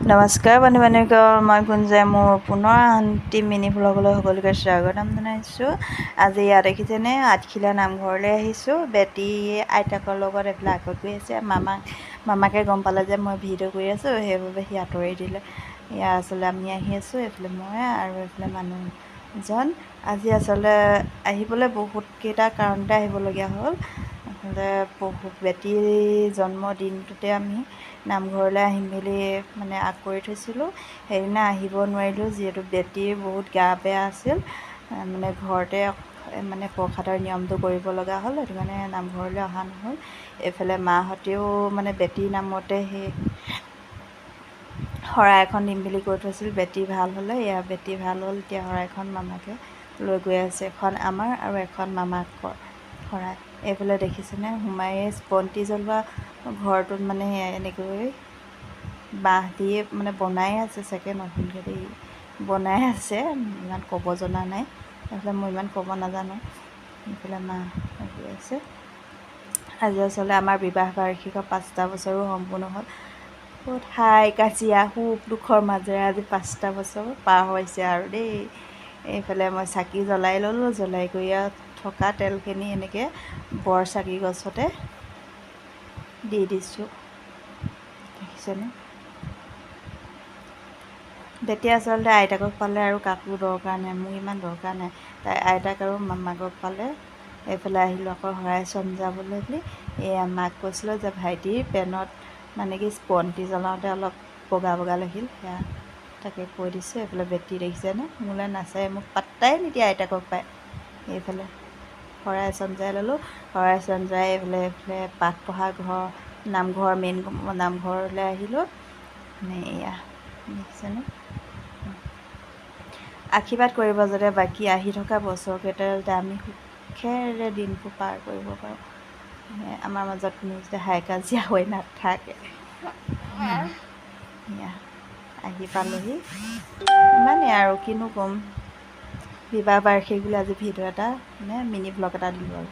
নমস্কাৰ বন্ধু বান্ধৱীসকল, মই গুঞ্জাই মোৰ পুনৰ আনটি মিনি ভ্লগলৈ সকলোকে স্বাগতম জনাইছোঁ। আজি ইয়াত দেখিছেনে আঠখিলীয়া নামঘৰলৈ আহিছোঁ। বেটী আইতাকৰ লগত এইফালে আগত গৈ আছে। মামাকে গম পালে যে মই ভিডিঅ' কৰি আছোঁ, সেইবাবে সি আঁতৰি দিলে। ইয়াৰ আচলতে আমি আহি আছোঁ, এইফালে মই আৰু এইফালে মানুহজন। আজি আচলতে আহিবলৈ বহুতকেইটা কাৰণতে আহিবলগীয়া হ'ল। আচলতে বেটীৰ জন্মদিনটোতে আমি নামঘৰলৈ আহিম বুলি আগ কৰি থৈছিলোঁ। সেইদিনা আহিব নোৱাৰিলোঁ, যিহেতু বেটীৰ বহুত গা বেয়া আছিল। ঘৰতে প্ৰসাদৰ নিয়মটো কৰিব লগা হ'ল, সেইটো কাৰণে নামঘৰলৈ অহা নহ'ল। এইফালে মাহঁতেও বেটীৰ নামতে সেই শৰাই এখন দিম বুলি কৈ থৈছিল। বেটী ভাল হ'লে, বেটী ভাল হ'ল, এতিয়া শৰাইখন মামাকে লৈ গৈ আছে। এখন আমাৰ আৰু এখন মামাকৰ শৰাই। এইফালে দেখিছেনে সোমাই বন্তি জ্বলোৱা ঘৰটোত এনেকৈ বাঁহ দিয়ে বনাই আছে চাগে, নতুনকৈ দেই বনাই আছে, ইমান ক'ব জনা নাই। এইফালে মই ইমান ক'ব নাজানো। এইফালে মা আহি আছে। আজি আচলতে আমাৰ বিবাহ বাৰ্ষিকৰ 5টা বছৰো সম্পূৰ্ণ হ'ল। বহুত হাই কাজিয়া সুখ দুখৰ মাজেৰে আজি 5টা বছৰ পাৰ হৈছে আৰু দেই। এইফালে মই চাকি জ্বলাই ল'লোঁ, জ্বলাই কৰি থকা তেলখিনি এনেকৈ বৰ চাকি গছতে দি দিছোঁ, দেখিছেনে। বেটী আচলতে আইতাকক পালে আৰু কাকো দৰকাৰ নাই, মোক ইমান দৰকাৰ নাই। তাই আইতাক আৰু মামাকক পালে। এইফালে আহিলোঁ আকৌ শৰাই চমজাবলৈ বুলি। এয়া মাক কৈছিলোঁ যে ভাইটিৰ পেনত কি বন্তি জ্বলাওঁতে অলপ বগা বগা লাগিল, সেয়া তাকে কৈ দিছোঁ। এইফালে বেটী দেখিছেনে, মোলৈ নাচায়, মোক পাত্তাই নিদিয়ে আইতাকক পায়। এইফালে শৰাই চমজাই ল'লোঁ। শৰাই চমজাই এইফালে পাঠ পঢ়া নামঘৰ মেইন নামঘৰলৈ আহিলোঁ। এয়া দেখিছেনে, আশীৰ্বাদ কৰিব যাতে বাকী আহি থকা বছৰকেইটাত আমি সুখেৰে দিনবোৰ পাৰ কৰিব পাৰোঁ। আমাৰ মাজত কোনো যাতে হাই কাজিয়া হৈ নাথাকে। এয়া আহি পালোহি, ইমানেই আৰু কিনো ক'ম। বিবাহ বাৰ্ষিক বুলি আজি ভিডিঅ' এটা মিনি ভ্লগ এটা দিলোঁ আৰু।